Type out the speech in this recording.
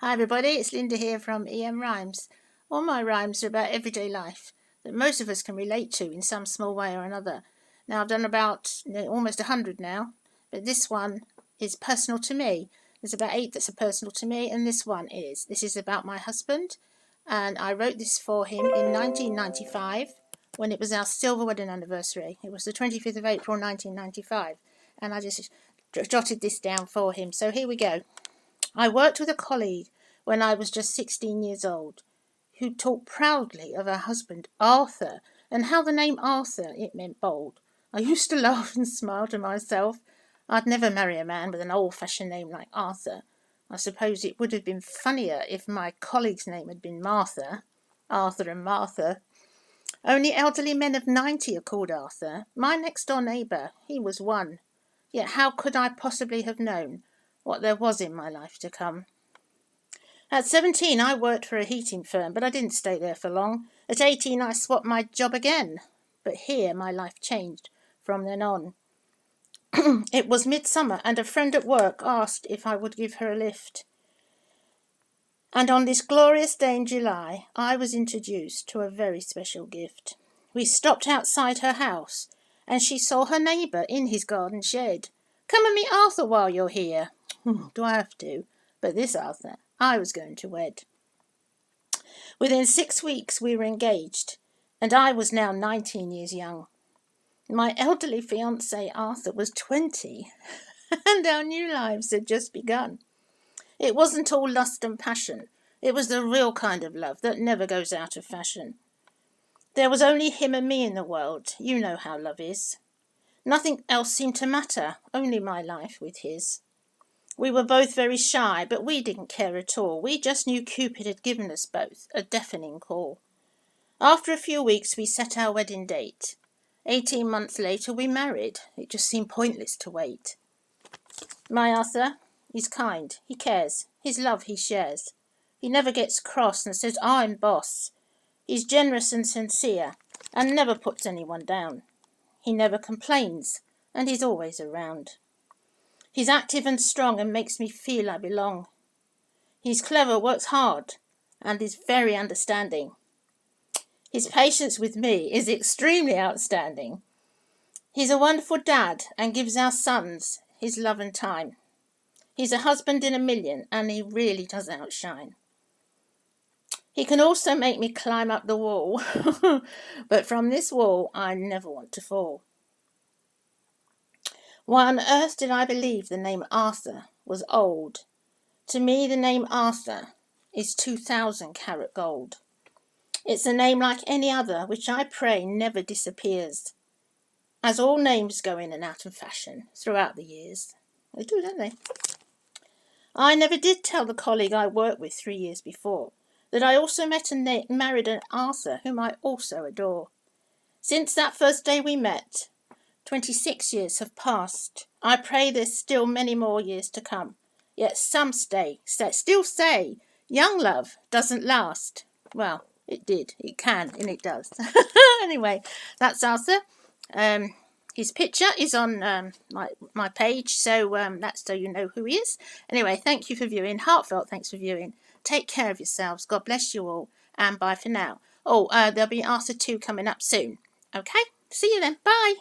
Hi everybody, it's Linda here from emrhymes. All my rhymes are about everyday life that most of us can relate to in some small way or another. Now I've done about almost 100 now, but this one is personal to me. There's about 8 that's personal to me, and this one is. This is about my husband, and I wrote this for him in 1995 when it was our silver wedding anniversary. It was the 25th of April 1995, and I just jotted this down for him. So here we go. I worked with a colleague when I was just 16 years old, who talked proudly of her husband Arthur, and how the name Arthur, it meant bold. I used to laugh and smile to myself. I'd never marry a man with an old-fashioned name like Arthur. I suppose it would have been funnier if my colleague's name had been Martha. Arthur and Martha. Only elderly men of 90 are called Arthur. My next-door neighbour, he was one. Yet how could I possibly have known what there was in my life to come? At 17, I worked for a heating firm, but I didn't stay there for long. At 18, I swapped my job again. But here, my life changed from then on. It was midsummer, and a friend at work asked if I would give her a lift. And on this glorious day in July, I was introduced to a very special gift. We stopped outside her house, and she saw her neighbour in his garden shed. Come and meet Arthur while you're here. Do I have to? But this Arthur I was going to wed. Within 6 weeks we were engaged, and I was now 19 years young. My elderly fiancé Arthur was 20, and our new lives had just begun. It wasn't all lust and passion. It was the real kind of love that never goes out of fashion. There was only him and me in the world. You know how love is. Nothing else seemed to matter, only my life with his. We were both very shy, but we didn't care at all. We just knew Cupid had given us both a deafening call. After a few weeks, we set our wedding date. 18 months later, we married. It just seemed pointless to wait. My Arthur, he's kind. He cares. His love he shares. He never gets cross and says, I'm boss. He's generous and sincere and never puts anyone down. He never complains, and he's always around. He's active and strong and makes me feel I belong. He's clever, works hard, and is very understanding. His patience with me is extremely outstanding. He's a wonderful dad and gives our sons his love and time. He's a husband in a million, and he really does outshine. He can also make me climb up the wall, but from this wall I never want to fall. Why on earth did I believe the name Arthur was old? To me, the name Arthur is 2,000 carat gold. It's a name like any other, which I pray never disappears, as all names go in and out of fashion throughout the years. They do, don't they? I never did tell the colleague I worked with 3 years before that I also met and married an Arthur whom I also adore. Since that first day we met, 26 years have passed. I pray there's still many more years to come. Yet some still say, young love doesn't last. Well, it did, it can, and it does. Anyway, that's Arthur. His picture is on my page, so that's so you know who he is. Anyway, thank you for viewing. Heartfelt thanks for viewing. Take care of yourselves. God bless you all, and bye for now. Oh, there'll be Arthur 2 coming up soon. Okay, see you then. Bye.